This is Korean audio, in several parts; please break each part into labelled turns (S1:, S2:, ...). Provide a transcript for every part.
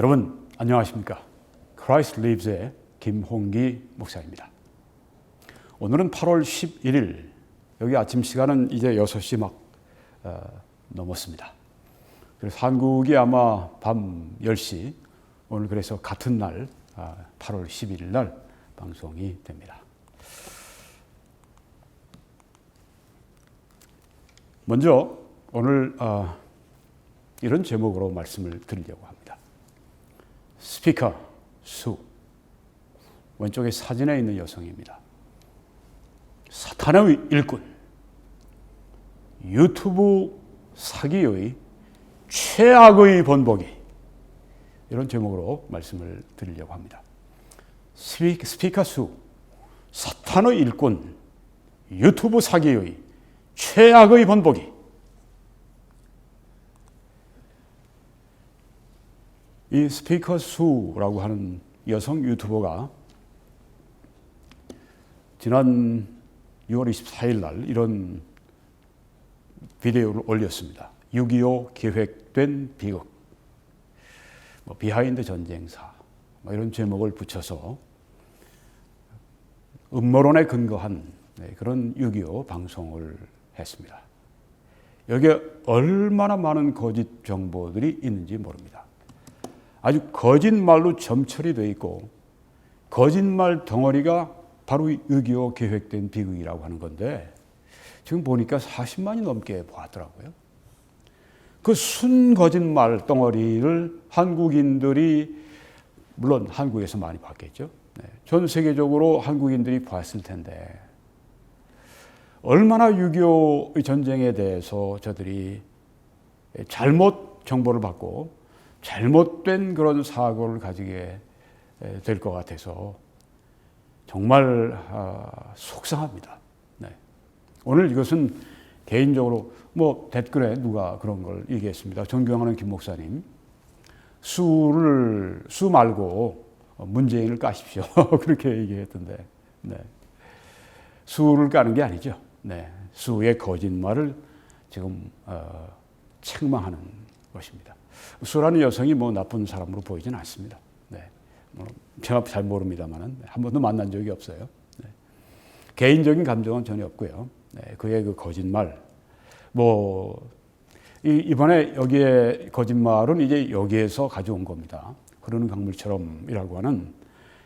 S1: 여러분 안녕하십니까? Christ Lives의 김홍기 목사입니다. 오늘은 8월 11일, 여기 아침 시간은 이제 6시 막 넘었습니다. 그래서 한국이 아마 밤 10시, 오늘 그래서 같은 날 8월 11일 날 방송이 됩니다. 먼저 오늘 이런 제목으로 말씀을 드리려고 합니다. 스피커 수. 왼쪽에 사진에 있는 여성입니다. 사탄의 일꾼, 유튜브 사기의 최악의 번복이, 이런 제목으로 말씀을 드리려고 합니다. 스피커 수, 사탄의 일꾼, 유튜브 사기의 최악의 번복이. 이 스피커 수라고 하는 여성 유튜버가 지난 6월 24일 날 이런 비디오를 올렸습니다. 6.25 계획된 비극, 비하인드 전쟁사, 이런 제목을 붙여서 음모론에 근거한 그런 6.25 방송을 했습니다. 여기에 얼마나 많은 거짓 정보들이 있는지 모릅니다. 아주 거짓말로 점철이 되어 있고, 거짓말 덩어리가 바로 6.25 계획된 비극이라고 하는 건데, 지금 보니까 40만이 넘게 보았더라고요. 그 순 거짓말 덩어리를 한국인들이, 물론 한국에서 많이 봤겠죠. 전 세계적으로 한국인들이 봤을 텐데, 얼마나 6.25 전쟁에 대해서 저들이 잘못 정보를 받고 잘못된 그런 사고를 가지게 될 것 같아서 정말 속상합니다. 오늘 이것은 개인적으로 댓글에 누가 그런 걸 얘기했습니다. 존경하는 김 목사님, 수 말고 문재인을 까십시오. 그렇게 얘기했던데, 수를 까는 게 아니죠. 수의 거짓말을 지금 책망하는 것입니다. 수라는 여성이 나쁜 사람으로 보이진 않습니다. 제가 잘 모릅니다만은 한 번도 만난 적이 없어요. 개인적인 감정은 전혀 없고요. 그의 그 거짓말, 이번에 여기에 거짓말은 이제 여기에서 가져온 겁니다. 흐르는 강물처럼이라고 하는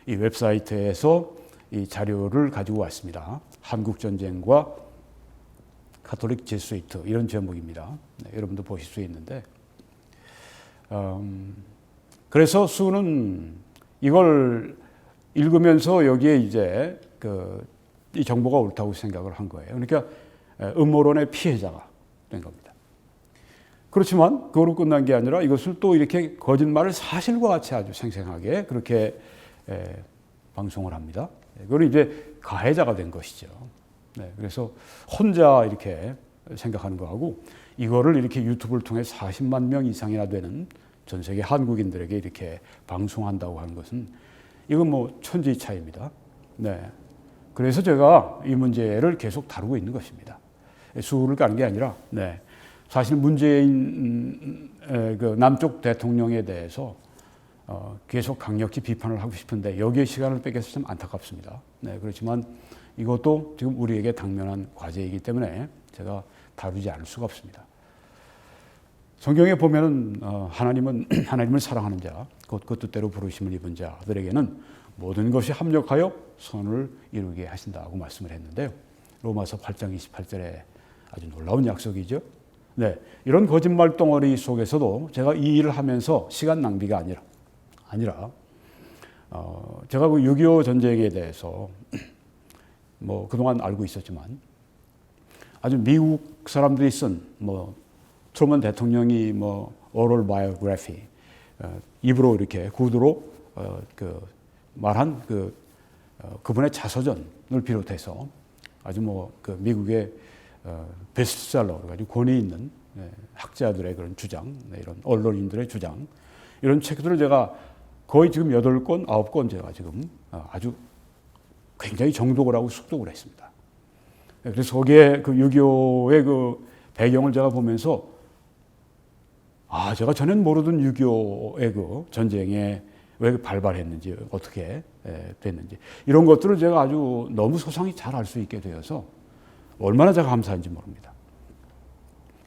S1: 이 웹사이트에서 이 자료를 가지고 왔습니다. 한국 전쟁과 가톨릭 제수이트, 이런 제목입니다. 여러분도 보실 수 있는데, 그래서 수는 이걸 읽으면서 여기에 이제 이 정보가 옳다고 생각을 한 거예요. 그러니까 음모론의 피해자가 된 겁니다. 그렇지만 그거로 끝난 게 아니라 이것을 또 이렇게 거짓말을 사실과 같이 아주 생생하게 그렇게 방송을 합니다. 그건 이제 가해자가 된 것이죠. 그래서 혼자 이렇게 생각하는 거하고, 이거를 이렇게 유튜브를 통해 40만 명 이상이나 되는 전 세계 한국인들에게 이렇게 방송한다고 하는 것은, 이건 천지의 차이입니다. 그래서 제가 이 문제를 계속 다루고 있는 것입니다. 수를 까는 게 아니라, 사실 문재인 그 남쪽 대통령에 대해서 계속 강력히 비판을 하고 싶은데 여기에 시간을 뺏겨서 좀 안타깝습니다. 그렇지만 이것도 지금 우리에게 당면한 과제이기 때문에 제가 다루지 않을 수가 없습니다. 성경에 보면은 하나님은 하나님을 사랑하는 자, 곧 그 뜻대로 부르심을 입은 자들에게는 모든 것이 합력하여 선을 이루게 하신다고 말씀을 했는데요. 로마서 8장 28절에 아주 놀라운 약속이죠. 이런 거짓말 덩어리 속에서도 제가 이 일을 하면서 시간 낭비가 아니라 제가 그 6.25 전쟁에 대해서 그동안 알고 있었지만, 아주 미국 사람들이 쓴 트루먼 대통령이 오럴 바이오그래피, 입으로 이렇게 구두로 말한 그분의 자서전을 비롯해서 아주 미국의 베스트셀러, 가지고 권위 있는 학자들의 그런 주장, 이런 언론인들의 주장, 이런 책들을 제가 거의 지금 8권, 9권 제가 지금 아주 굉장히 정독을 하고 숙독을 했습니다. 그래서 거기에 그 6.25의 그 배경을 제가 보면서 제가 전엔 모르던 6.25의 그 전쟁에 왜 발발했는지, 어떻게 됐는지, 이런 것들을 제가 아주 너무 소상히 잘 알 수 있게 되어서 얼마나 제가 감사한지 모릅니다.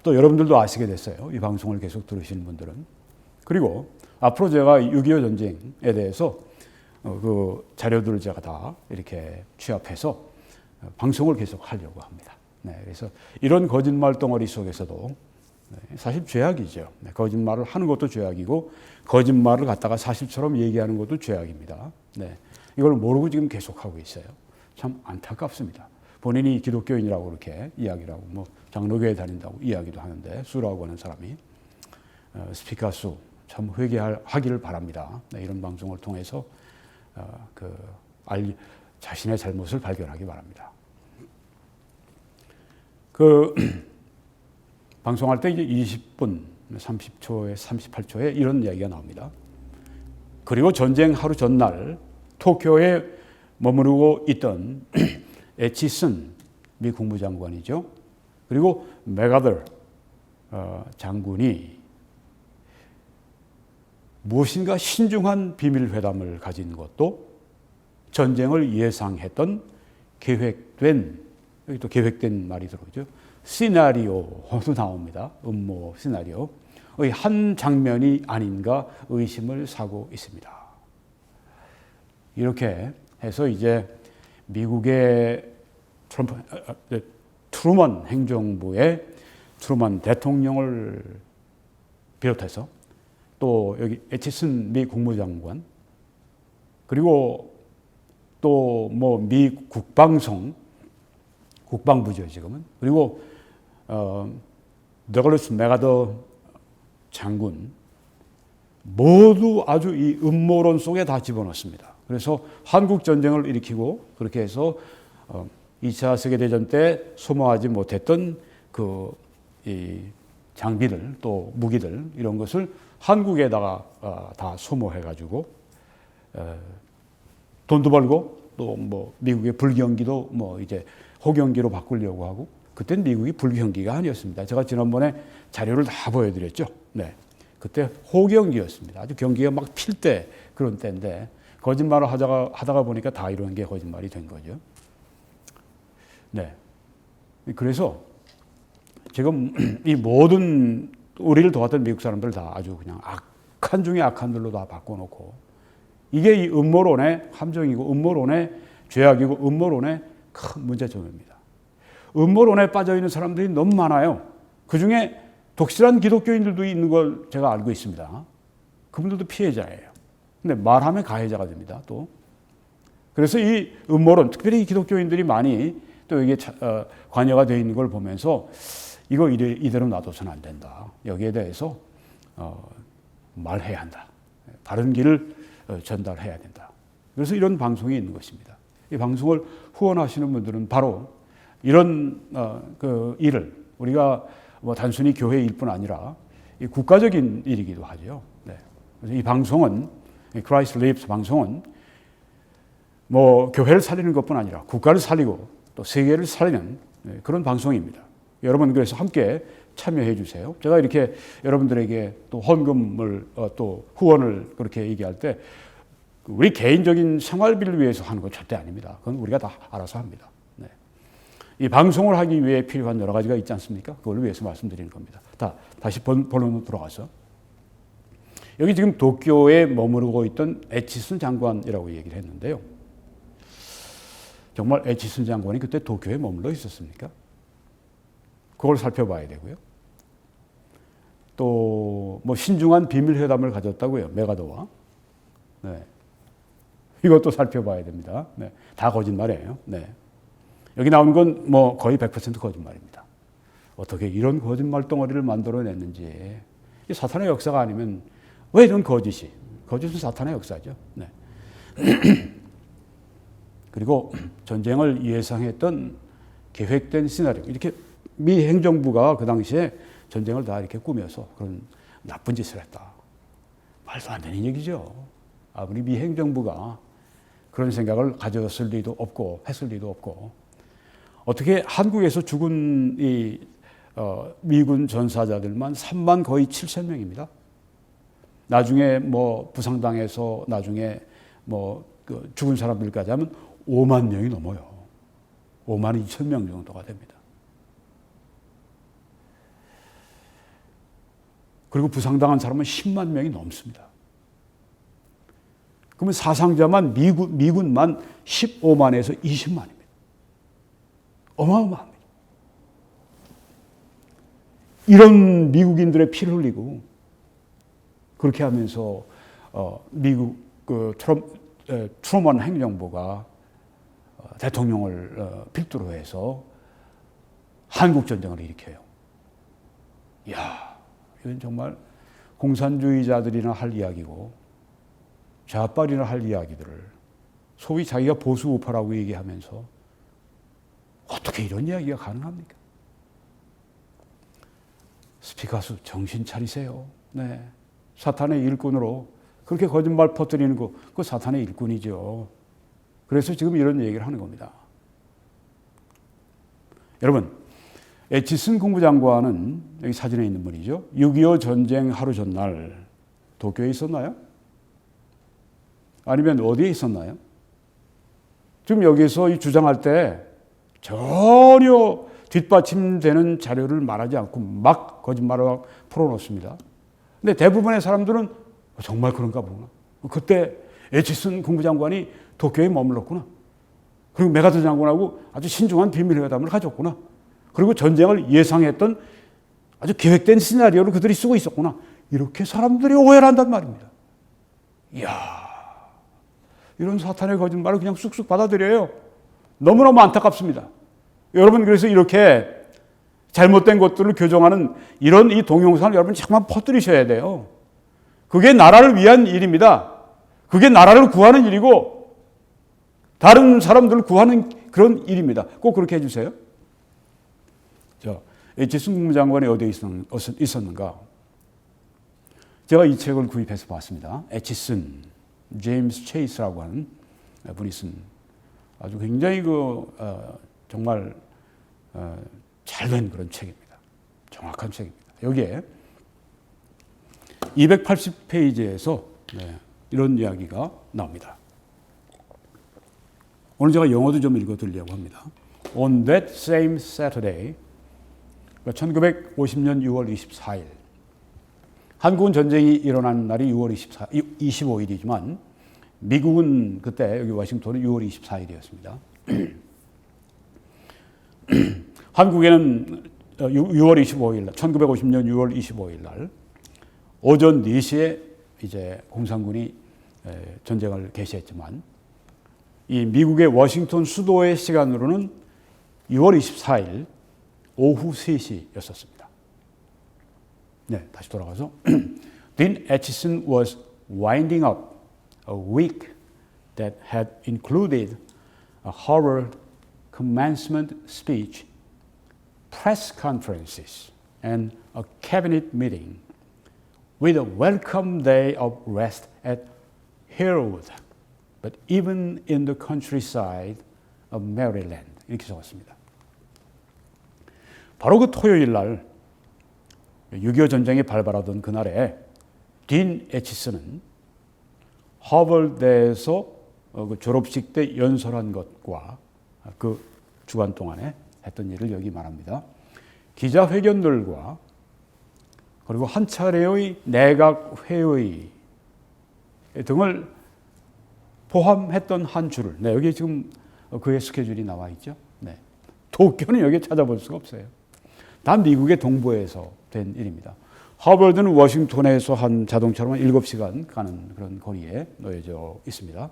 S1: 또 여러분들도 아시게 됐어요. 이 방송을 계속 들으시는 분들은. 그리고 앞으로 제가 6.25 전쟁에 대해서 그 자료들을 제가 다 이렇게 취합해서 방송을 계속 하려고 합니다. 네, 그래서 이런 거짓말 덩어리 속에서도 사실 죄악이죠. 거짓말을 하는 것도 죄악이고 거짓말을 갖다가 사실처럼 얘기하는 것도 죄악입니다. 네, 이걸 모르고 지금 계속하고 있어요. 참 안타깝습니다. 본인이 기독교인이라고 그렇게 이야기를 하고 뭐 장로교에 다닌다고 이야기도 하는데, 수라고 하는 사람이 스피커 수 참 회개하기를 바랍니다. 네, 이런 방송을 통해서 자신의 잘못을 발견하기 바랍니다. 방송할 때 이제 20분, 30초에 38초에 이런 이야기가 나옵니다. 그리고 전쟁 하루 전날 도쿄에 머무르고 있던 애치슨 미 국무장관이죠. 그리고 맥아더 장군이 무엇인가 신중한 비밀회담을 가진 것도 전쟁을 예상했던 계획된, 여기 또 계획된 말이 들어오죠. 시나리오도 나옵니다. 음모 시나리오의 한 장면이 아닌가 의심을 사고 있습니다. 이렇게 해서 이제 미국의 트루먼 행정부의 트루먼 대통령을 비롯해서 또 여기 애치슨 미 국무장관, 그리고 또 뭐 미 국방부죠 지금은, 그리고 더글러스 맥아더 장군, 모두 아주 이 음모론 속에 다 집어넣습니다. 그래서 한국 전쟁을 일으키고 그렇게 해서 2차 세계대전 때 소모하지 못했던 이 장비들 또 무기들 이런 것을 한국에다가 다 소모해가지고 돈도 벌고 또 뭐 미국의 불경기도 뭐 이제 호경기로 바꾸려고 하고, 그때는 미국이 불경기가 아니었습니다. 제가 지난번에 자료를 다 보여드렸죠. 네, 그때 호경기였습니다. 아주 경기가 막 필 때 그런 때인데 거짓말을 하다가 보니까 다 이런 게 거짓말이 된 거죠. 네, 그래서 지금 이 모든 우리를 도왔던 미국 사람들 다 아주 그냥 악한 중에 악한들로 다 바꿔놓고, 이게 이 음모론의 함정이고 음모론의 죄악이고 음모론의 큰 문제점입니다. 음모론에 빠져있는 사람들이 너무 많아요. 그중에 독실한 기독교인들도 있는 걸 제가 알고 있습니다. 그분들도 피해자예요. 근데 말하면 가해자가 됩니다. 또 그래서 이 음모론, 특별히 기독교인들이 많이 또 이게 관여가 되어 있는 걸 보면서 이거 이대로 놔둬서는 안 된다. 여기에 대해서 말해야 한다. 바른 길을 전달해야 된다. 그래서 이런 방송이 있는 것입니다. 이 방송을 후원하시는 분들은 바로 이런 일을, 우리가 뭐 단순히 교회 일뿐 아니라 이 국가적인 일이기도 하죠. 네. 그래서 이 방송은, Christ Lives 방송은 뭐 교회를 살리는 것뿐 아니라 국가를 살리고 또 세계를 살리는 그런 방송입니다. 여러분 그래서 함께 참여해 주세요. 제가 이렇게 여러분들에게 또 헌금을 또 후원을 그렇게 얘기할 때 우리 개인적인 생활비를 위해서 하는 건 절대 아닙니다. 그건 우리가 다 알아서 합니다. 네. 이 방송을 하기 위해 필요한 여러 가지가 있지 않습니까? 그걸 위해서 말씀드리는 겁니다. 다시 본론으로 돌아가서 여기 지금 도쿄에 머무르고 있던 애치슨 장관이라고 얘기를 했는데요. 정말 애치슨 장관이 그때 도쿄에 머물러 있었습니까? 그걸 살펴봐야 되고요. 또 뭐 신중한 비밀회담을 가졌다고요. 메가더와. 네. 이것도 살펴봐야 됩니다. 네. 다 거짓말이에요. 네. 여기 나온 건 뭐 거의 100% 거짓말입니다. 어떻게 이런 거짓말 덩어리를 만들어냈는지. 이 사탄의 역사가 아니면 왜 이런 거짓은 사탄의 역사죠. 네. 그리고 전쟁을 예상했던 계획된 시나리오, 이렇게 미 행정부가 그 당시에 전쟁을 다 이렇게 꾸며서 그런 나쁜 짓을 했다. 말도 안 되는 얘기죠. 아무리 미 행정부가 그런 생각을 가졌을 리도 없고 했을 리도 없고, 어떻게 한국에서 죽은 이 미군 전사자들만 3만 거의 7천 명입니다. 나중에 뭐 부상당해서 나중에 뭐 그 죽은 사람들까지 하면 5만 명이 넘어요. 5만 2천 명 정도가 됩니다. 그리고 부상당한 사람은 10만 명이 넘습니다. 그러면 사상자만 미군만 15만에서 20만입니다. 어마어마합니다. 이런 미국인들의 피를 흘리고 그렇게 하면서 미국 그 트루먼 행정부가 대통령을 필두로 해서 한국 전쟁을 일으켜요. 이야, 이건 정말 공산주의자들이나 할 이야기고 좌빨이나 할 이야기들을 소위 자기가 보수 우파라고 얘기하면서 어떻게 이런 이야기가 가능합니까? 스피커수 정신 차리세요. 네, 사탄의 일꾼으로 그렇게 거짓말 퍼뜨리는 거, 그거 사탄의 일꾼이죠. 그래서 지금 이런 얘기를 하는 겁니다. 여러분, 애치슨 국무장관은 여기 사진에 있는 분이죠. 6.25 전쟁 하루 전날 도쿄에 있었나요? 아니면 어디에 있었나요? 지금 여기서 주장할 때 전혀 뒷받침되는 자료를 말하지 않고 막 거짓말을 풀어놓습니다. 근데 대부분의 사람들은 정말 그런가 보구나. 그때 애치슨 국무장관이 도쿄에 머물렀구나. 그리고 메가더 장관하고 아주 신중한 비밀회담을 가졌구나. 그리고 전쟁을 예상했던 아주 계획된 시나리오를 그들이 쓰고 있었구나. 이렇게 사람들이 오해를 한단 말입니다. 이야, 이런 사탄의 거짓말을 그냥 쑥쑥 받아들여요. 너무너무 안타깝습니다. 여러분, 그래서 이렇게 잘못된 것들을 교정하는 이런 이 동영상을 여러분 잠깐 퍼뜨리셔야 돼요. 그게 나라를 위한 일입니다. 그게 나라를 구하는 일이고 다른 사람들을 구하는 그런 일입니다. 꼭 그렇게 해주세요. 애치슨 국무장관이 어디에 있었는가? 제가 이 책을 구입해서 봤습니다. 애치슨, 제임스 체이스라고 하는 분이 쓴 아주 굉장히 정말 잘된 그런 책입니다. 정확한 책입니다. 여기에 280페이지에서 이런 이야기가 나옵니다. 오늘 제가 영어도 좀 읽어드리려고 합니다. On that same Saturday, 1950년 6월 24일, 한국은 전쟁이 일어난 날이 6월 25일이지만 미국은 그때 여기 워싱턴은 6월 24일이었습니다. 한국에는 6월 25일 날, 1950년 6월 25일 날 오전 4시에 이제 공산군이 전쟁을 개시했지만 이 미국의 워싱턴 수도의 시간으로는 6월 24일 오후 3시였었습니다. 네, 다시 돌아가서 Dean Acheson was winding up a week that had included a Harvard commencement speech, press conferences, and a cabinet meeting with a welcome day of rest at Harewood, but even in the countryside of Maryland. 이렇게 적었습니다. 바로 그 토요일 날 6.25 전쟁이 발발하던 그날에 딘 애치슨은 하버드대에서 그 졸업식 때 연설한 것과 그 주간 동안에 했던 일을 여기 말합니다. 기자회견들과 그리고 한 차례의 내각회의 등을 포함했던 한 주를, 네, 여기 지금 그의 스케줄이 나와 있죠. 네. 도쿄는 여기 찾아볼 수가 없어요. 다 미국의 동부에서 된 일입니다. 하버드는 워싱턴에서 한 자동차로 7시간 가는 그런 거리에 놓여져 있습니다.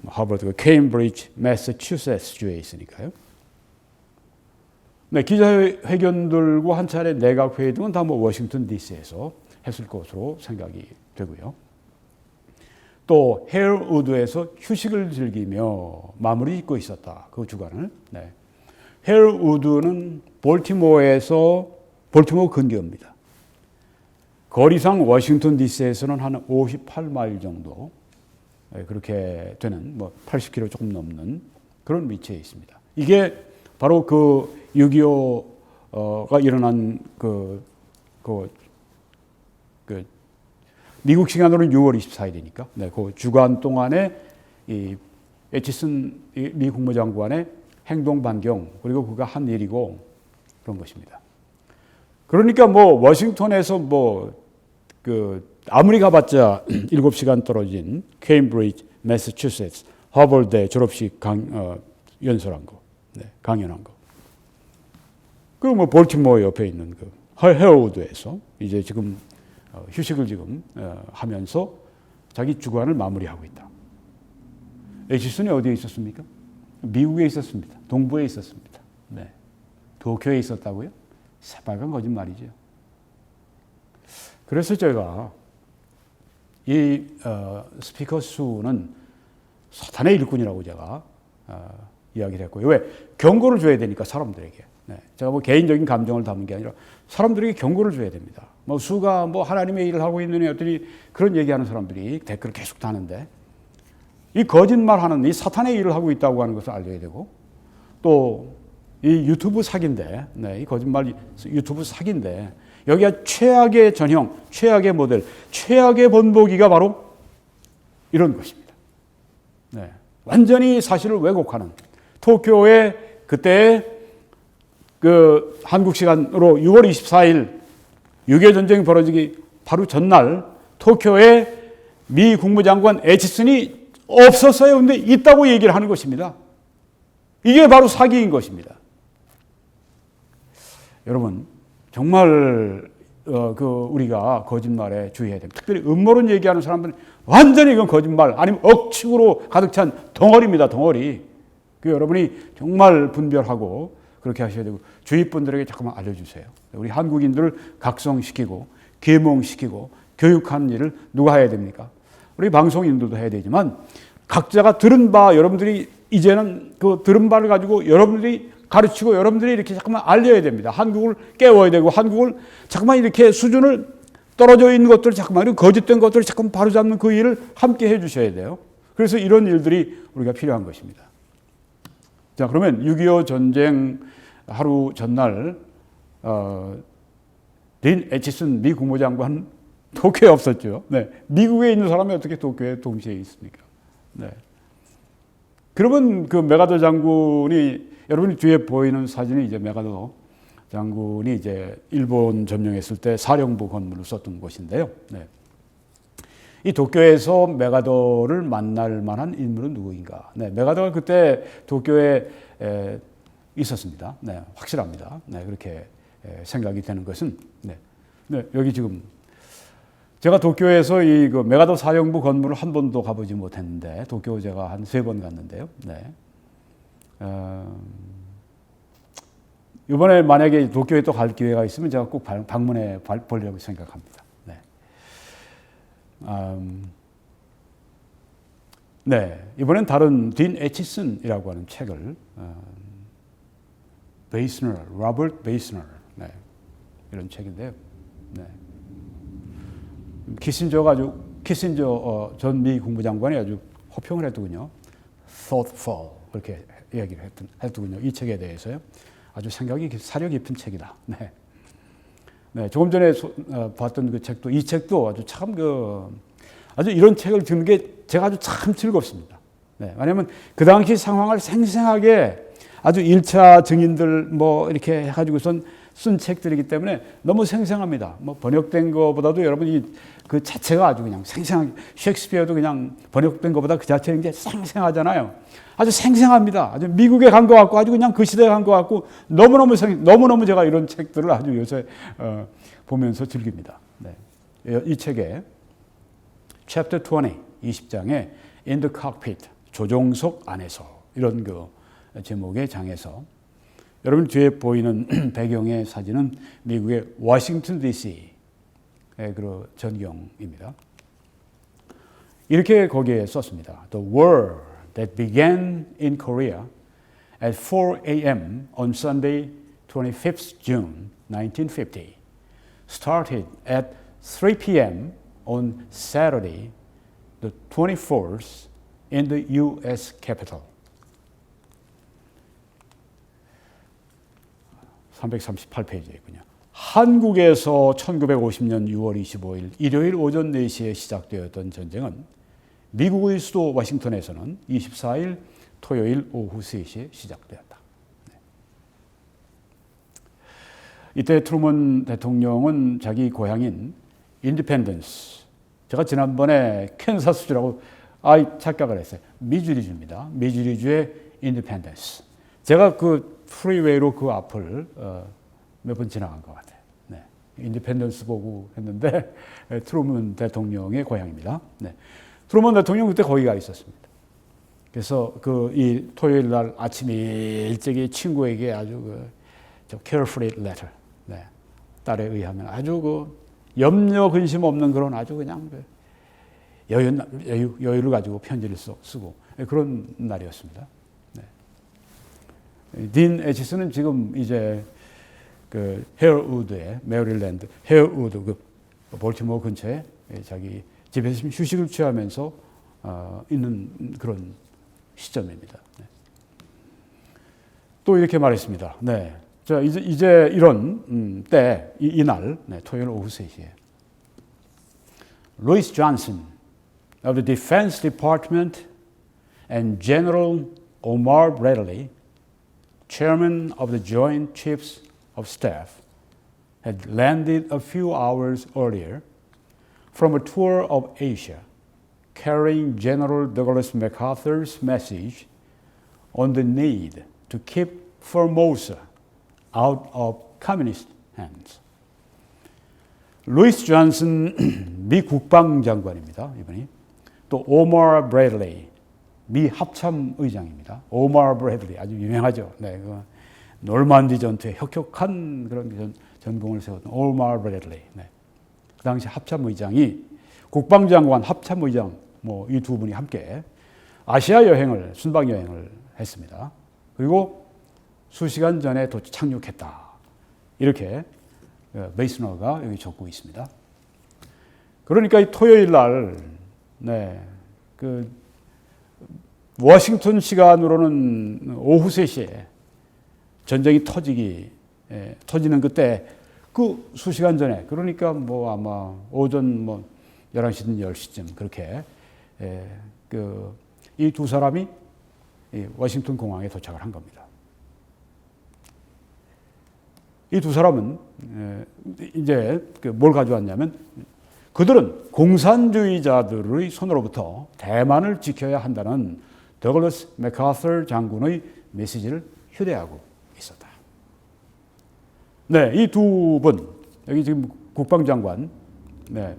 S1: 하버드가 케임브리지, 매사추세츠주에 있으니까요. 네, 기자회견들과 한 차례 내각회의 등은 다 워싱턴 DC에서 했을 것으로 생각이 되고요. 또 헤어우드에서 휴식을 즐기며 마무리 짓고 있었다. 그 주간을. 네. 헤어우드는 볼티모어 근교입니다. 거리상 워싱턴 DC에서는 한 58마일 정도 그렇게 되는 80km 조금 넘는 그런 위치에 있습니다. 이게 바로 그 6.25 일어난 미국 시간으로는 6월 24일이니까 그 주간 동안에 이 애치슨 미 국무장관의 행동 반경 그리고 그가 한 일이고 그런 것입니다. 그러니까 워싱턴에서 아무리 가봤자 7시간 떨어진 케임브리지, 매사추세츠, 하버드 졸업식 연설한 거, 강연한 거. 그리고 볼티모어 옆에 있는 헤어우드에서 이제 지금 휴식을 지금 하면서 자기 주관을 마무리하고 있다. 애치슨이 어디에 있었습니까? 미국에 있었습니다. 동부에 있었습니다. 도쿄에 있었다고요? 새빨간 거짓말이죠. 그래서 제가 이 스피커 수는 사탄의 일꾼이라고 제가 이야기를 했고요. 왜? 경고를 줘야 되니까 사람들에게. 제가 개인적인 감정을 담은 게 아니라 사람들에게 경고를 줘야 됩니다. 수가 하나님의 일을 하고 있느니 어떠니 그런 얘기하는 사람들이 댓글을 계속 다는데 이 거짓말하는 이 사탄의 일을 하고 있다고 하는 것을 알려야 되고 또 이 유튜브 사기인데 이 거짓말 유튜브 사기인데 여기가 최악의 전형, 최악의 모델, 최악의 본보기가 바로 이런 것입니다. 완전히 사실을 왜곡하는 도쿄의 그때 한국 시간으로 6월 24일 6.25 전쟁이 벌어지기 바로 전날 도쿄에 미 국무장관 애치슨이 없었어요. 근데 있다고 얘기를 하는 것입니다. 이게 바로 사기인 것입니다. 여러분 정말 우리가 거짓말에 주의해야 됩니다. 특별히 음모론 얘기하는 사람들은 완전히 이건 거짓말 아니면 억측으로 가득 찬 덩어리입니다. 덩어리. 여러분이 정말 분별하고 그렇게 하셔야 되고 주위 분들에게 잠깐만 알려주세요. 우리 한국인들을 각성시키고 계몽시키고 교육하는 일을 누가 해야 됩니까? 우리 방송인들도 해야 되지만 각자가 들은 바 여러분들이 이제는 들은 바를 가지고 여러분들이 가르치고 여러분들이 이렇게 잠깐만 알려야 됩니다. 한국을 깨워야 되고 한국을 잠깐만 이렇게 수준을 떨어져 있는 것들을 잠깐만 거짓된 것들을 잠깐 바로잡는 그 일을 함께 해 주셔야 돼요. 그래서 이런 일들이 우리가 필요한 것입니다. 자, 그러면 6.25 전쟁 하루 전날 린 애치슨 미 국무장관 도쿄에 없었죠. 미국에 있는 사람이 어떻게 도쿄에 동시에 있습니까? 그러면 메가더 장군이 여러분이 뒤에 보이는 사진이 이제 메가더 장군이 이제 일본 점령했을 때 사령부 건물을 썼던 곳인데요. 이 도쿄에서 메가더를 만날 만한 인물은 누구인가? 메가더가 그때 도쿄에 있었습니다. 확실합니다. 그렇게 생각이 되는 것은 여기 지금 제가 도쿄에서 이 메가더 사령부 건물을 한 번도 가보지 못했는데 도쿄 제가 한 3번 갔는데요. 이번에 만약에 도쿄에 또 갈 기회가 있으면 제가 꼭 방문해 보려고 생각합니다. 이번엔 다른 딘 애치슨이라고 하는 책을 로버트 베이스너 이런 책인데요. 키신저 전 미 국무장관이 아주 호평을 했더군요. thoughtful 그렇게 이야기를 했더군요. 이 책에 대해서요. 아주 사려 깊은 책이다. 조금 전에 봤던 그 책도 이 책도 아주 참 아주 이런 책을 듣는 게 제가 아주 참 즐겁습니다. 왜냐하면 그 당시 상황을 생생하게 아주 1차 증인들 이렇게 해가지고선 쓴 책들이기 때문에 너무 생생합니다. 번역된 것보다도 여러분이 그 자체가 아주 그냥 생생하게 셰익스피어도 그냥 번역된 것보다 그 자체는 이제 생생하잖아요. 아주 생생합니다. 아주 미국에 간 것 같고 아주 그냥 그 시대에 간 것 같고 너무너무 제가 이런 책들을 아주 요새 보면서 즐깁니다. 이 책에 Chapter 20장에 In the Cockpit 조종석 안에서 이런 제목의 장에서 여러분 뒤에 보이는 배경의 사진은 미국의 워싱턴 DC의 그 전경입니다. 이렇게 거기에 썼습니다. The war that began in Korea at 4 a.m. on Sunday, 25th June 1950, started at 3 p.m. on Saturday, the 24th, in the U.S. Capitol. 338페이지이군요. 한국에서 1950년 6월 25일 일요일 오전 4시에 시작되었던 전쟁은 미국의 수도 워싱턴에서는 24일 토요일 오후 3시에 시작되었다. 이때 트루먼 대통령은 자기 고향인 인디펜던스, 제가 지난번에 캔사스주라고 착각을 했어요. 미주리주입니다. 미주리주의 인디펜던스. 제가 그 프리웨이로 그 앞을 몇 번 지나간 것 같아요. 네. 인디펜던스 보고 했는데 트루먼 대통령의 고향입니다. 네. 트루먼 대통령 그때 거기 가 있었습니다. 그래서 이 토요일 날 아침 일찍이 친구에게 아주 carefree letter, 네. 딸에 의하면 아주 염려 근심 없는 그런 아주 그냥 여유를 가지고 편지를 쓰고 그런 날이었습니다. 네. 딘 에치스는 지금 이제 그 헤어우드에 메리랜드 헤어우드 그 볼티모어 근처에 자기 집에서 휴식을 취하면서 있는 그런 시점입니다. 네. 또 이렇게 말했습니다. 네. 자, 이제 이런 때, 이날, 네, 토요일 오후 3시에. 루이스 존슨 of the Defense Department and General Omar Bradley, chairman of the Joint Chiefs of Staff, had landed a few hours earlier from a tour of Asia, carrying General Douglas MacArthur's message on the need to keep Formosa out of communist hands. 루이스 존슨 미 국방장관입니다. 이분이 또 오마 브래들리 미 합참의장입니다. 오마 브래들리 아주 유명하죠. 네, 노르만디 전투에 혁혁한 그런 전공을 세웠던 오마 브래들리. 네. 그 당시 합참의장이 국방장관, 합참의장 이 두 분이 함께 아시아 여행을 순방 여행을 했습니다. 그리고 수시간 전에 착륙했다. 이렇게 메이스너가 여기 적고 있습니다. 그러니까 이 토요일 날, 네, 워싱턴 시간으로는 오후 3시에 전쟁이 터지는 그때 그 수시간 전에, 그러니까 아마 오전 11시든 10시쯤 그렇게 이 두 사람이 워싱턴 공항에 도착을 한 겁니다. 이 두 사람은 이제 뭘 가져왔냐면 그들은 공산주의자들의 손으로부터 대만을 지켜야 한다는 더글러스 맥아서 장군의 메시지를 휴대하고 있었다. 네, 이 두 분, 여기 지금 국방장관. 네.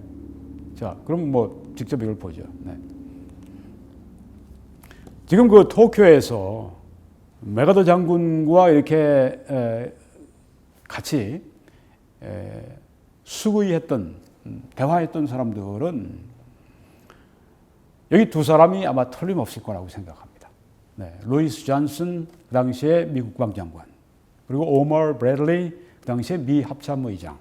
S1: 자, 그럼 직접 이걸 보죠. 네. 지금 도쿄에서 메가더 장군과 이렇게 같이 수구이했던, 대화했던 사람들은 여기 두 사람이 아마 틀림없을 거라고 생각합니다. 네, 루이스 존슨, 그 당시에 미 국방장관, 그리고 오머 브래들리, 그 당시에 미 합참의장.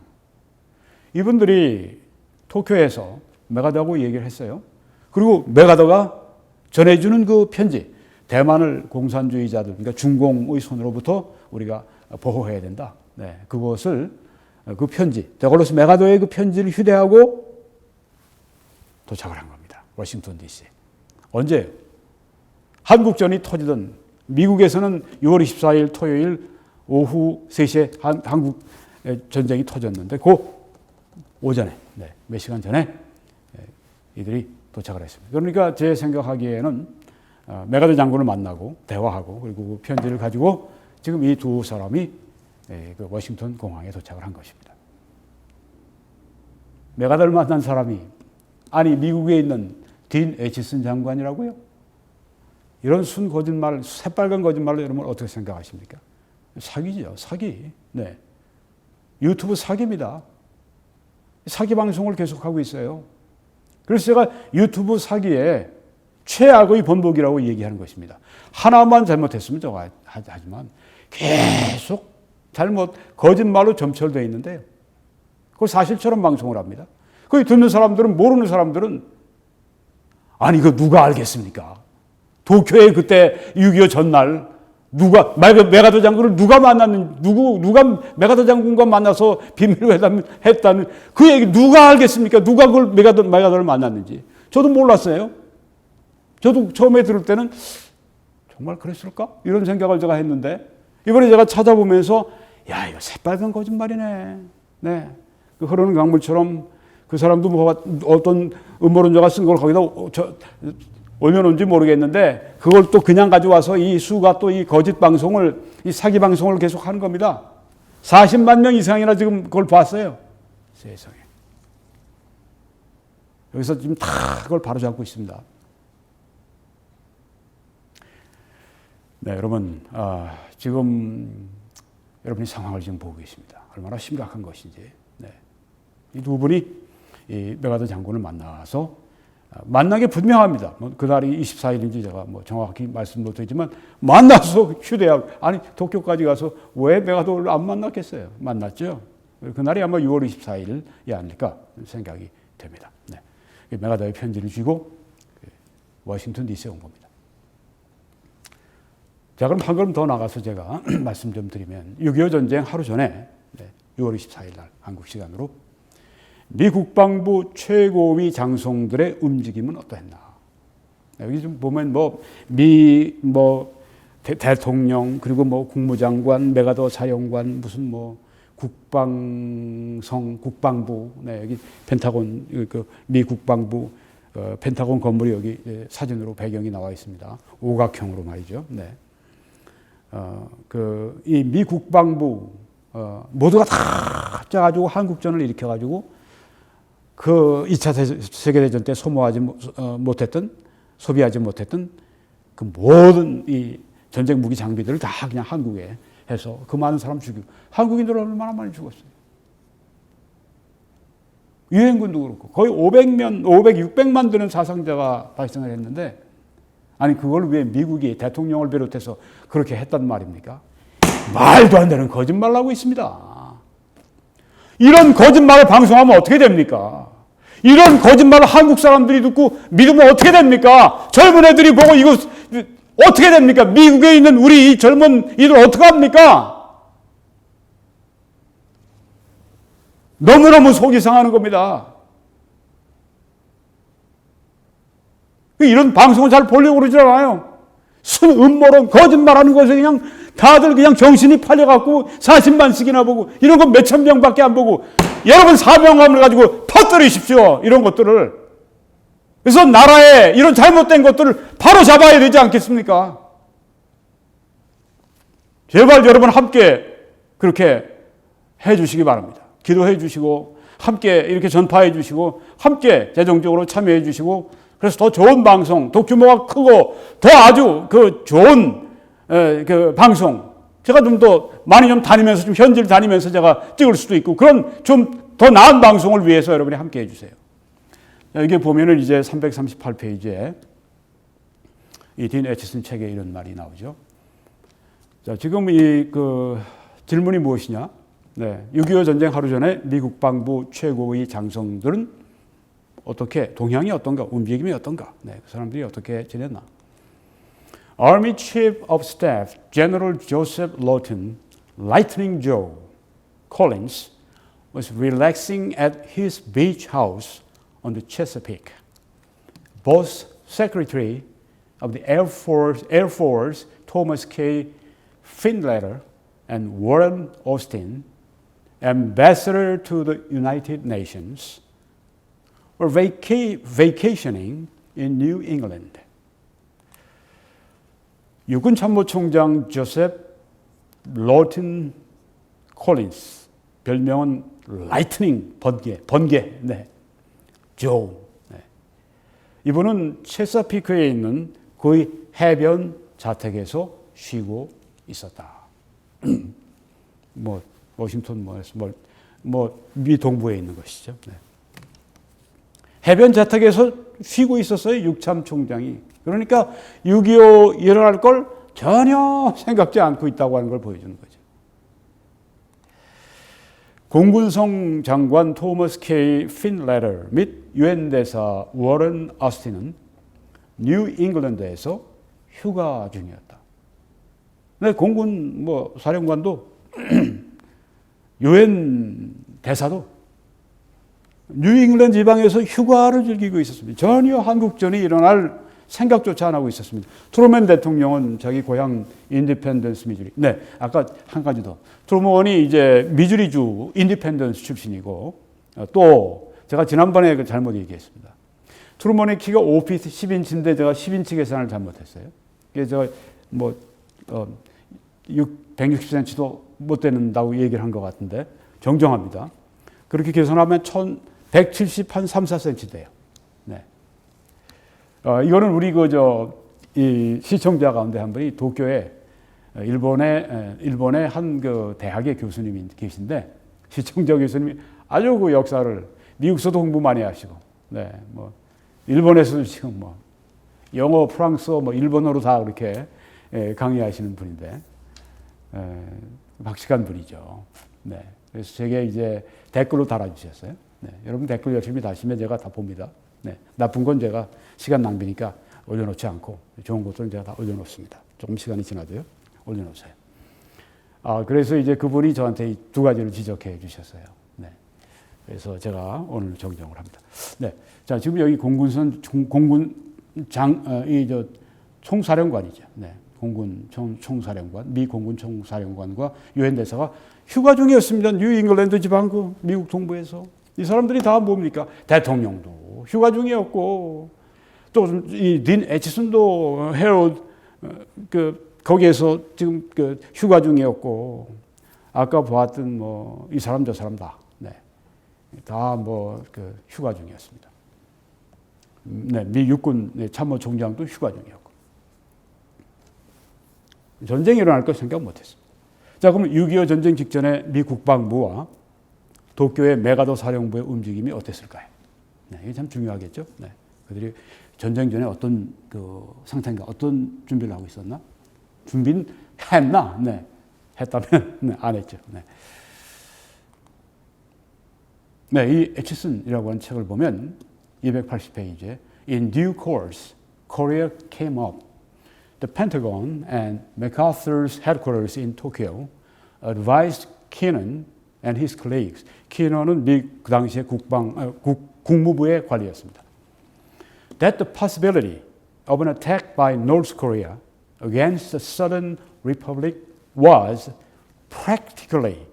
S1: 이분들이 도쿄에서 메가더하고 얘기를 했어요. 그리고 메가더가 전해주는 그 편지, 대만을 공산주의자들, 그러니까 중공의 손으로부터 우리가 보호해야 된다. 네, 그것을 그 편지, 더글러스 맥아더의 그 편지를 휴대하고 도착을 한 겁니다. 워싱턴 DC. 언제요? 한국전이 터지던 미국에서는 6월 24일 토요일 오후 3시에 한국 전쟁이 터졌는데 그 오전에, 네, 몇 시간 전에 이들이 도착을 했습니다. 그러니까 제 생각하기에는 메가더 장군을 만나고 대화하고 그리고 그 편지를 가지고 지금 이 두 사람이 그 워싱턴 공항에 도착을 한 것입니다. 메가더를 만난 사람이 아니 미국에 있는 딘 에치슨 장관이라고요? 이런 순 거짓말, 새빨간 거짓말로 여러분 어떻게 생각하십니까? 사기죠, 사기. 네, 유튜브 사기입니다. 사기 방송을 계속하고 있어요. 그래서 제가 유튜브 사기에 최악의 번복이라고 얘기하는 것입니다. 하나만 잘못했으면 저거 하지만 계속 거짓말로 점철되어 있는데요. 그걸 사실처럼 방송을 합니다. 거기 듣는 사람들은, 모르는 사람들은 아니 이거 누가 알겠습니까? 도쿄에 그때 6.25 전날 누가 메가더 장군을 누가 만났는 누가 메가더 장군과 만나서 비밀회담을 했다는 그 얘기 누가 알겠습니까? 누가 그걸 메가더를 만났는지 저도 몰랐어요. 저도 처음에 들을 때는 정말 그랬을까? 이런 생각을 제가 했는데 이번에 제가 찾아보면서 야 이거 새빨간 거짓말이네. 네, 그 흐르는 강물처럼 그 사람도 뭐 어떤 음모론자가 쓴 걸 거기다 올려놓은지 모르겠는데 그걸 또 그냥 가져와서 이 수가 또 이 거짓 방송을 이 사기 방송을 계속 하는 겁니다. 40만 명 이상이나 지금 그걸 봤어요. 세상에. 여기서 지금 다 그걸 바로잡고 있습니다. 네, 여러분, 지금 여러분이 상황을 지금 보고 계십니다. 얼마나 심각한 것인지. 네. 이 두 분이 이 메가더 장군을 만나서 만난 게 분명합니다. 그날이 24일인지 제가 뭐 정확히 말씀 못했지만 만나서 휴대하고 아니 도쿄까지 가서 왜 메가더를 안 만났겠어요? 만났죠. 그날이 아마 6월 24일이 아닐까 생각이 됩니다. 네. 메가더의 편지를 쥐고 워싱턴 DC에 온 겁니다. 자, 그럼 한 걸음 더 나가서 제가 말씀 좀 드리면 6.25 전쟁 하루 전에 6월 24일 날 한국 시간으로 미 국방부 최고위 장성들의 움직임은 어떠했나? 여기 좀 보면 대통령 그리고 국무장관, 메가더 사령관 무슨 국방부 여기 펜타곤 미 국방부 펜타곤 건물이 여기 사진으로 배경이 나와 있습니다. 오각형으로 말이죠. 네. 이 미 국방부 모두가 다 짜가지고 한국전을 일으켜가지고 그 2차 세계대전 때 소비하지 못했던 그 모든 이 전쟁 무기 장비들을 다 그냥 한국에 해서 그 많은 사람 죽이고 한국인들 얼마나 많이 죽었어요. 유엔군도 그렇고 거의 600만 되는 사상자가 발생을 했는데 아니 그걸 왜 미국이 대통령을 비롯해서 그렇게 했단 말입니까? 말도 안 되는 거짓말을 하고 있습니다. 이런 거짓말을 방송하면 어떻게 됩니까? 이런 거짓말을 한국 사람들이 듣고 믿으면 어떻게 됩니까? 젊은 애들이 보고 이거 어떻게 됩니까? 미국에 있는 우리 이 젊은 이들 어떻게 합니까? 너무너무 속이 상하는 겁니다. 이런 방송을 잘 보려고 그러지 않아요. 음모론, 거짓말하는 것에 그냥 다들 그냥 정신이 팔려갖고 40만씩이나 보고 이런 거 몇천 명밖에 안 보고 여러분 사명감을 가지고 퍼뜨리십시오. 이런 것들을. 그래서 나라에 이런 잘못된 것들을 바로 잡아야 되지 않겠습니까? 제발 여러분 함께 그렇게 해 주시기 바랍니다. 기도해 주시고 함께 이렇게 전파해 주시고 함께 재정적으로 참여해 주시고 그래서 더 좋은 방송, 더 규모가 크고 더 아주 좋은 그 방송 제가 좀 더 많이 좀 다니면서 좀 현지를 다니면서 제가 찍을 수도 있고 그런 좀 더 나은 방송을 위해서 여러분이 함께 해주세요. 여기 보면은 이제 338페이지에 이 딘 애치슨 책에 이런 말이 나오죠. 자, 지금 질문이 무엇이냐? 네, 6.25 전쟁 하루 전에 미 국방부 최고의 장성들은 어떻게 동향이 어떤가, 움직임이 어떤가? 네, 그 사람들이 어떻게 지냈나? Army Chief of Staff General Joseph Lawton, Lightning Joe Collins, was relaxing at his beach house on the Chesapeake. Both Secretary of the Air Force Thomas K. Findlater and Warren Austin, Ambassador to the United Nations, were vacationing in New England. 육군 참모총장 조셉 로튼 콜린스, 별명은 라이트닝, 번개, 네, 조. 네. 이분은 체사피크에 있는 그의 해변 자택에서 쉬고 있었다. 워싱턴 미 동부에 있는 것이죠. 네. 해변 자택에서 쉬고 있었어요. 육참 총장이. 그러니까 6.25 일어날 걸 전혀 생각지 않고 있다고 하는 걸 보여주는 거죠. 공군성 장관 토머스 K. 핀레터 및 유엔 대사 워런 어스틴은 뉴 잉글랜드에서 휴가 중이었다. 근데 공군 뭐 사령관도 유엔 대사도 뉴잉글랜드 지방에서 휴가를 즐기고 있었습니다. 전혀 한국전이 일어날 생각조차 안 하고 있었습니다. 트루먼 대통령은 자기 고향 인디펜던스 미주리. 네, 아까 한 가지 더. 트루먼이 이제 미주리주 인디펜던스 출신이고, 또 제가 지난번에 그 잘못 얘기했습니다. 트루먼의 키가 5피트 10인치인데 제가 10인치 계산을 잘못했어요. 그래서 제가 뭐 160cm도 못 되는다고 얘기를 한 것 같은데 정정합니다. 그렇게 계산하면 170한 3, 4cm 돼요. 네. 이거는 우리 이 시청자 가운데 한 분이 도쿄에 일본의 한 그 대학의 교수님이 계신데, 시청자 교수님이 아주 그 역사를 미국에서도 공부 많이 하시고, 네, 뭐 일본에서도 지금 뭐 영어, 프랑스어, 뭐 일본어로 다 그렇게 강의하시는 분인데, 박식한 분이죠. 네. 그래서 제게 이제 댓글로 달아주셨어요. 네. 여러분 댓글 열심히 다시면 제가 다 봅니다. 네. 나쁜 건 제가 시간 낭비니까 올려놓지 않고, 좋은 것들은 제가 다 올려놓습니다. 조금 시간이 지나도요. 올려놓으세요. 그래서 이제 그분이 저한테 이 두 가지를 지적해 주셨어요. 네. 그래서 제가 오늘 정정을 합니다. 네. 자, 지금 여기 총사령관이죠. 네. 공군 총사령관, 미 공군 총사령관과 유엔 대사가 휴가 중이었습니다. 뉴잉글랜드 지방구 미국 동부에서. 이 사람들이 다 뭡니까? 대통령도 휴가 중이었고, 또 이 딘 애치슨도 헤럴드 거기에서 지금 휴가 중이었고, 아까 보았던 뭐 이 사람 저 사람 다, 네, 다 뭐 휴가 중이었습니다. 네, 미 육군 참모총장도 휴가 중이었고. 전쟁이 일어날 거 생각 못했습니다. 자, 그럼 6.25 전쟁 직전에 미 국방부와 도쿄의 메가더 사령부의 움직임이 어땠을까요? 네, 이게 참 중요하겠죠. 네, 그들이 전쟁 전에 어떤 상태인가, 어떤 준비를 하고 있었나? 준비는 했나? 네, 했다면 네, 안 했죠. 네. 네, 이 애치슨이라고 하는 책을 보면 280페이지에 In due course, Korea came up. The Pentagon and MacArthur's headquarters in Tokyo advised Kennan and his colleagues. Kennan은 그 당시에 국무부의 관리였습니다. That the possibility of an attack by North Korea against the Southern Republic was practically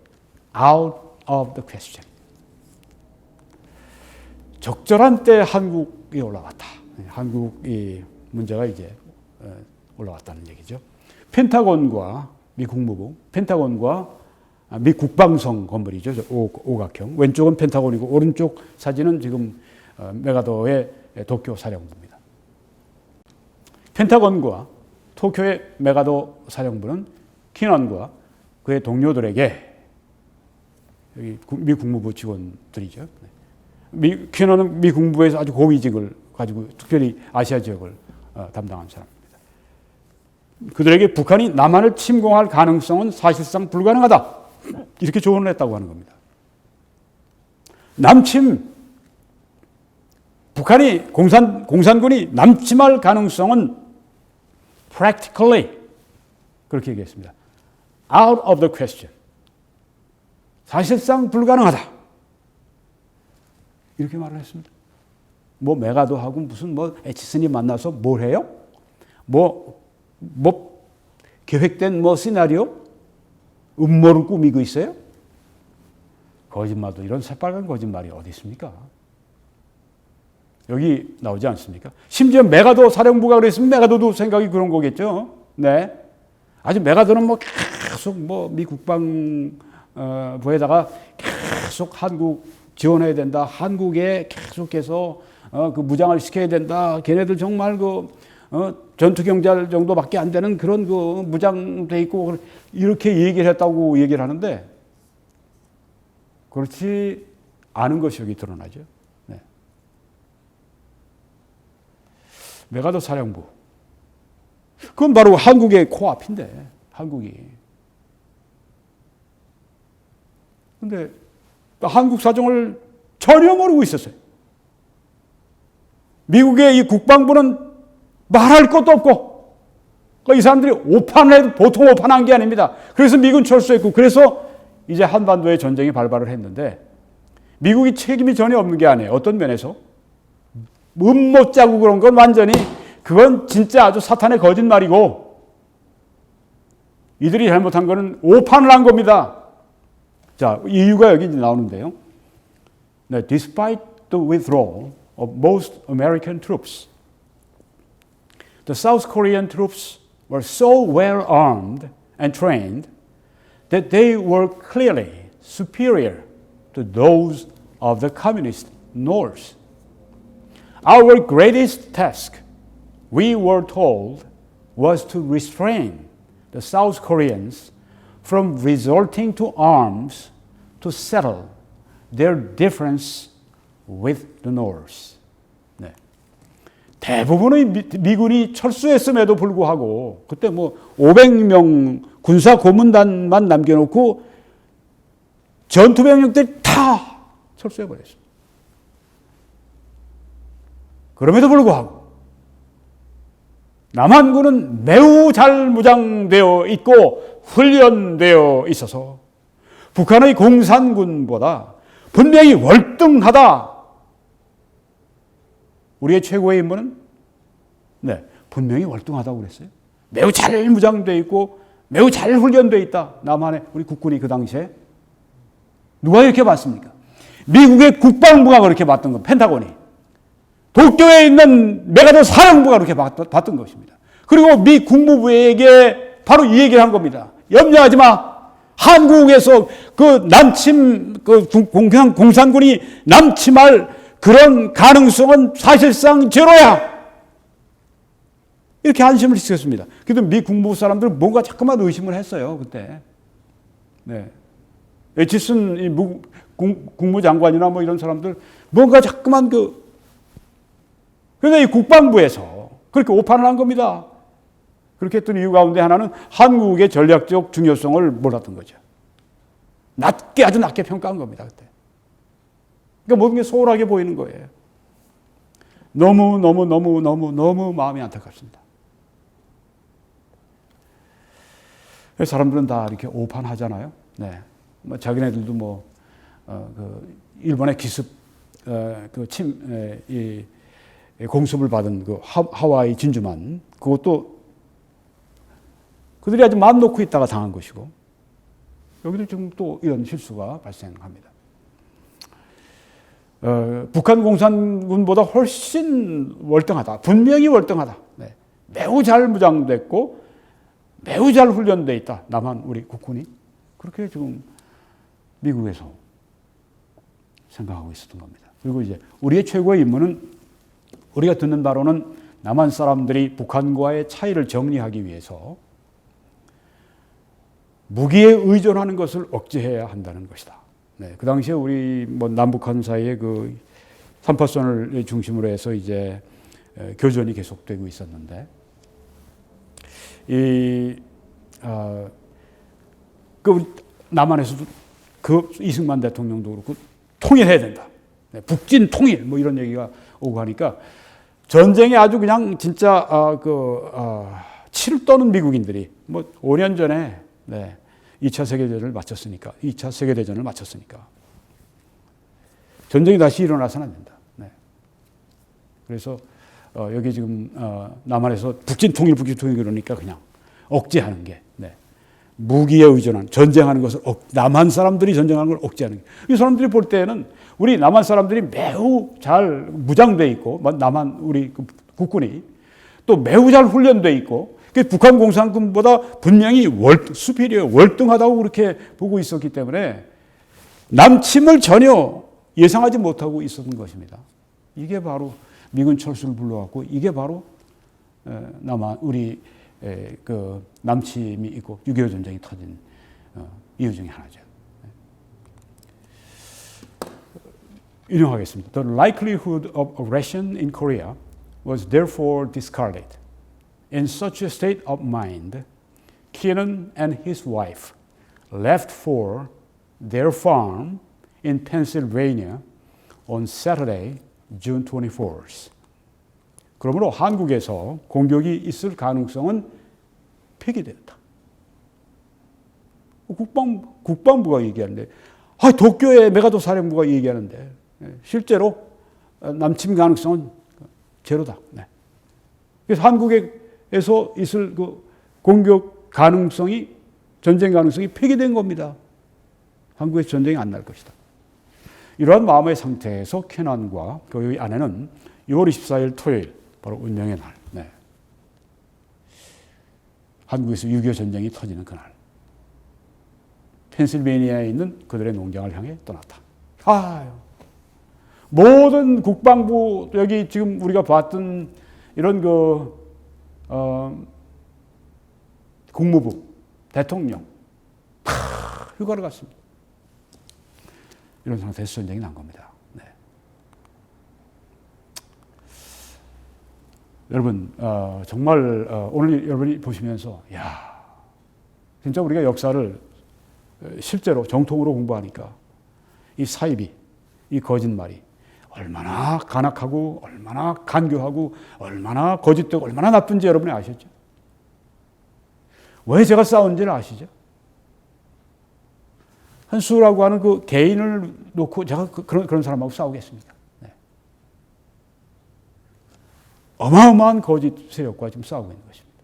S1: out of the question. 적절한 때 한국이 올라왔다. 한국이 문제가 이제 올라왔다는 얘기죠. 펜타곤과 미 국무부, 펜타곤과 미 국방성 건물이죠. 오각형. 왼쪽은 펜타곤이고 오른쪽 사진은 지금 메가더의 도쿄 사령부입니다. 펜타곤과 도쿄의 메가더 사령부는 키넌과 그의 동료들에게, 여기 미 국무부 직원들이죠. 키넌은 미 국무부에서 아주 고위직을 가지고 특별히 아시아 지역을 담당한 사람입니다. 그들에게 북한이 남한을 침공할 가능성은 사실상 불가능하다. 이렇게 조언을 했다고 하는 겁니다. 북한이 공산군이 남침할 가능성은 practically 그렇게 얘기했습니다. out of the question. 사실상 불가능하다. 이렇게 말을 했습니다. 뭐 메가더하고 무슨 뭐 애치슨이 만나서 뭘 해요? 뭐 계획된 뭐 시나리오? 음모를 꾸미고 있어요? 거짓말도 이런 새빨간 거짓말이 어디 있습니까? 여기 나오지 않습니까? 심지어 메가더 사령부가 그랬으면 메가더도 생각이 그런 거겠죠. 네. 아주 메가더는 뭐 계속 뭐 미 국방부에다가 계속 한국 지원해야 된다. 한국에 계속해서 그 무장을 시켜야 된다. 걔네들 정말 전투 경찰 정도밖에 안 되는 그런 무장돼 있고 이렇게 얘기를 했다고 얘기를 하는데 그렇지 않은 것이 여기 드러나죠. 네. 메가더 사령부. 그건 바로 한국의 코앞인데, 한국이. 근데 한국 사정을 전혀 모르고 있었어요. 미국의 이 국방부는 말할 것도 없고 이 사람들이 오판을 해도 보통 오판한 게 아닙니다. 그래서 미군 철수했고, 그래서 이제 한반도에 전쟁이 발발을 했는데, 미국이 책임이 전혀 없는 게 아니에요. 어떤 면에서? 음모 짜고 그런 건 완전히, 그건 진짜 아주 사탄의 거짓말이고, 이들이 잘못한 거는 오판을 한 겁니다. 자, 이유가 여기 나오는데요. 네, despite the withdrawal of most American troops, the South Korean troops were so well armed and trained that they were clearly superior to those of the communist North. Our greatest task, we were told, was to restrain the South Koreans from resorting to arms to settle their difference with the North. 네. 대부분의 미군이 철수했음에도 불구하고 그때 뭐 500명 군사 고문단만 남겨놓고 전투병력들이 다 철수해버렸습니다. 그럼에도 불구하고 남한군은 매우 잘 무장되어 있고 훈련되어 있어서 북한의 공산군보다 분명히 월등하다. 우리의 최고의 임무는 네, 분명히 월등하다고 그랬어요. 매우 잘 무장되어 있고 매우 잘 훈련되어 있다. 남한의 우리 국군이 그 당시에 누가 이렇게 봤습니까? 미국의 국방부가 그렇게 봤던 것, 펜타곤이. 도쿄에 있는 메가더 사령부가 그렇게 봤던 것입니다. 그리고 미 국무부에게 바로 이 얘기를 한 겁니다. 염려하지 마. 한국에서 그 남침, 그 공산군이 남침할 그런 가능성은 사실상 제로야. 이렇게 안심을 시켰습니다. 그래도 미 국무부 사람들은 뭔가 자꾸만 의심을 했어요, 그때. 네. 에치슨 이 국무장관이나 뭐 이런 사람들 뭔가 자꾸만 그런데 이 국방부에서 그렇게 오판을 한 겁니다. 그렇게 했던 이유 가운데 하나는 한국의 전략적 중요성을 몰랐던 거죠. 아주 낮게 평가한 겁니다, 그때. 그러니까 모든 게 소홀하게 보이는 거예요. 너무 마음이 안타깝습니다. 사람들은 다 이렇게 오판하잖아요. 네. 뭐 자기네들도 일본의 기습, 공습을 받은 그 하와이 진주만, 그것도 그들이 아주 마음 놓고 있다가 당한 것이고, 여기도 지금 또 이런 실수가 발생합니다. 북한 공산군보다 훨씬 월등하다. 분명히 월등하다. 네. 매우 잘 무장됐고, 매우 잘 훈련되어 있다. 남한 우리 국군이. 그렇게 지금 미국에서 생각하고 있었던 겁니다. 그리고 이제 우리의 최고의 임무는 우리가 듣는 바로는 남한 사람들이 북한과의 차이를 정리하기 위해서 무기에 의존하는 것을 억제해야 한다는 것이다. 네, 그 당시에 우리 남북한 사이에 그 3파선을 중심으로 해서 이제 교전이 계속되고 있었는데, 남한에서도 이승만 대통령도 그렇고 통일해야 된다. 네, 북진 통일 뭐 이런 얘기가 오고 하니까 전쟁에 아주 그냥 진짜 치를 떠는 미국인들이 5년 전에 2차 세계대전을 마쳤으니까 전쟁이 다시 일어나서는 안 된다. 네. 그래서 여기 지금 남한에서 북진 통일 그러니까 그냥 억제하는 게, 네. 무기에 의존한 전쟁하는 것을 남한 사람들이 전쟁하는 걸 억제하는 게, 이 사람들이 볼 때는 우리 남한 사람들이 매우 잘 무장돼 있고, 남한 우리 국군이 또 매우 잘 훈련돼 있고, 북한 공산군보다 분명히 월등하다고 그렇게 보고 있었기 때문에 남침을 전혀 예상하지 못하고 있었던 것입니다. 이게 바로 미군 철수를 불러왔고, 이게 바로 우리 남침이 있고 6.25 전쟁이 터진 이유 중에 하나죠. 인용하겠습니다. The likelihood of aggression in Korea was therefore discarded. In such a state of mind, Keenan and his wife left for their farm in Pennsylvania on Saturday, June 24th. 그러므로 한국에서 공격이 있을 가능성은 폐기되었다. 국방부가 얘기하는데, 도쿄의 메가도 사령부가 얘기하는데, 실제로 남침 가능성은 제로다. 네. 그래서 한국에서 있을 그 공격 가능성이, 전쟁 가능성이 폐기된 겁니다. 한국에서 전쟁이 안 날 것이다. 이러한 마음의 상태에서 캐난과 그 아내는 6월 24일 토요일, 바로 운명의 날, 네. 한국에서 6.25 전쟁이 터지는 그날, 펜실베니아에 있는 그들의 농장을 향해 떠났다. 모든 국방부, 여기 지금 우리가 봤던 이런 국무부, 대통령, 다 휴가를 갔습니다. 이런 상태에서 전쟁이 난 겁니다. 네. 여러분, 정말 오늘 여러분이 보시면서, 진짜 우리가 역사를 실제로 정통으로 공부하니까 이 사이비, 이 거짓말이 얼마나 간악하고 얼마나 간교하고 얼마나 거짓되고 얼마나 나쁜지 여러분이 아셨죠? 왜 제가 싸운지를 아시죠? 한수라고 하는 그 개인을 놓고 제가 그런 사람하고 싸우겠습니까? 네. 어마어마한 거짓 세력과 지금 싸우고 있는 것입니다.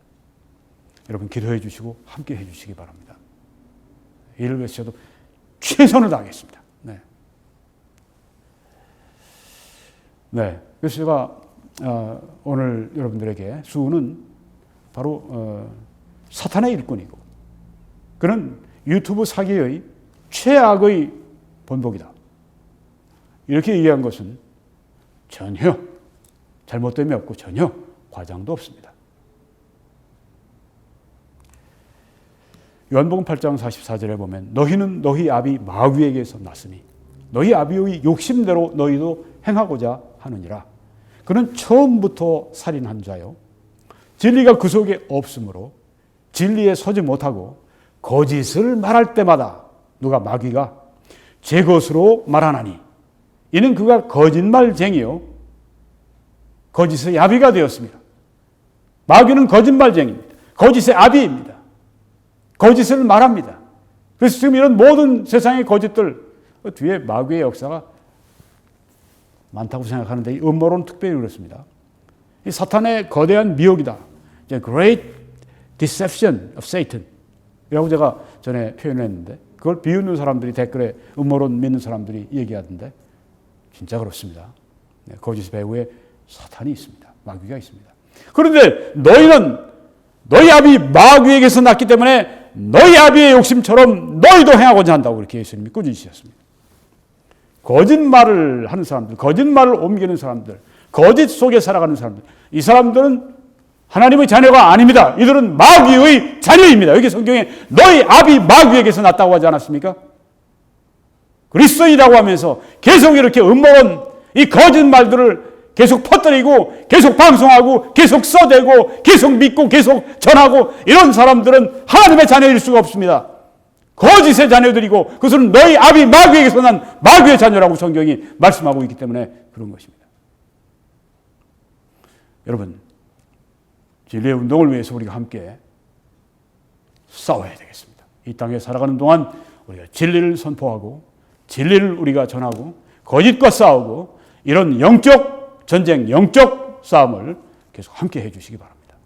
S1: 여러분 기도해 주시고 함께 해 주시기 바랍니다. 이를 위해서 저도 최선을 다하겠습니다. 네. 네. 그래서 제가 오늘 여러분들에게 수는 바로 사탄의 일꾼이고, 그는 유튜브 사기의 최악의 본보기다. 이렇게 얘기한 것은 전혀 잘못됨이 없고 전혀 과장도 없습니다. 요한복음 8장 44절에 보면 너희는 너희 아비 마귀에게서 났으니 너희 아비의 욕심대로 너희도 행하고자 하느니라. 그는 처음부터 살인한 자요 진리가 그 속에 없으므로 진리에 서지 못하고 거짓을 말할 때마다 누가 마귀가 제 것으로 말하나니 이는 그가 거짓말쟁이요 거짓의 아비가 되었습니다. 마귀는 거짓말쟁이입니다. 거짓의 아비입니다. 거짓을 말합니다. 그래서 지금 이런 모든 세상의 거짓들 뒤에 마귀의 역사가 많다고 생각하는데, 이 음모론 특별히 그렇습니다. 이 사탄의 거대한 미혹이다. Great Deception of Satan 이라고 제가 전에 표현했는데, 그걸 비웃는 사람들이 댓글에 음모론 믿는 사람들이 얘기하던데 진짜 그렇습니다. 거짓 배후에 사탄이 있습니다. 마귀가 있습니다. 그런데 너희는 너희 아비 마귀에게서 났기 때문에 너희 아비의 욕심처럼 너희도 행하고자 한다고 그렇게 예수님이 꾸짖으셨습니다. 거짓말을 하는 사람들, 거짓말을 옮기는 사람들, 거짓 속에 살아가는 사람들, 이 사람들은 하나님의 자녀가 아닙니다. 이들은 마귀의 자녀입니다. 여기 성경에 너희 아비 마귀에게서 났다고 하지 않았습니까? 그리스도인이라고 하면서 계속 이렇게 음모론, 이 거짓말들을 계속 퍼뜨리고 계속 방송하고 계속 써대고 계속 믿고 계속 전하고, 이런 사람들은 하나님의 자녀일 수가 없습니다. 거짓의 자녀들이고 그것은 너희 아비 마귀에게서 난 마귀의 자녀라고 성경이 말씀하고 있기 때문에 그런 것입니다. 여러분, 진리의 운동을 위해서 우리가 함께 싸워야 되겠습니다. 이 땅에 살아가는 동안 우리가 진리를 선포하고 진리를 우리가 전하고 거짓과 싸우고, 이런 영적 전쟁, 영적 싸움을 계속 함께 해 주시기 바랍니다.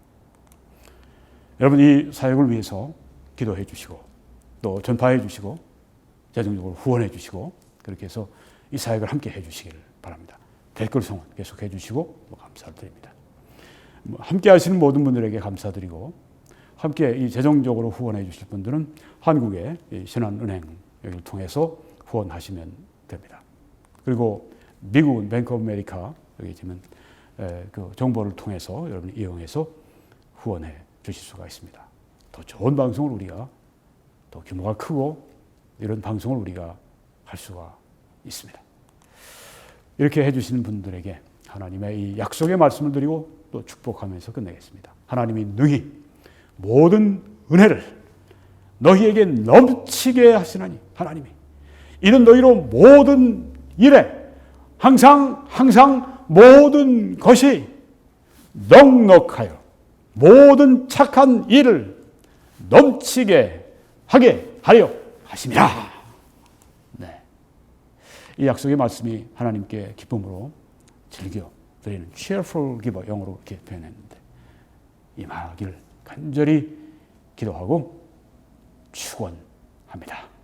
S1: 여러분, 이 사역을 위해서 기도해 주시고 또 전파해 주시고 재정적으로 후원해 주시고, 그렇게 해서 이 사역을 함께 해 주시기를 바랍니다. 댓글 성원 계속 해 주시고 감사드립니다. 함께 하시는 모든 분들에게 감사드리고, 함께 이 재정적으로 후원해 주실 분들은 한국의 신한은행 여기를 통해서 후원하시면 됩니다. 그리고 미국은 뱅크 오브 아메리카 여기 지금 그 정보를 통해서 여러분이 이용해서 후원해 주실 수가 있습니다. 더 좋은 방송을 우리가, 더 규모가 크고 이런 방송을 우리가 할 수가 있습니다. 이렇게 해주시는 분들에게 하나님의 이 약속의 말씀을 드리고 또 축복하면서 끝내겠습니다. 하나님이 능히 모든 은혜를 너희에게 넘치게 하시나니, 하나님이 이는 너희로 모든 일에 항상 모든 것이 넉넉하여 모든 착한 일을 넘치게 하게 하려 하심이라. 네. 이 약속의 말씀이 하나님께 기쁨으로 즐겨 드리는 cheerful giver, 영어로 이렇게 표현했는데 임하길 간절히 기도하고 축원합니다.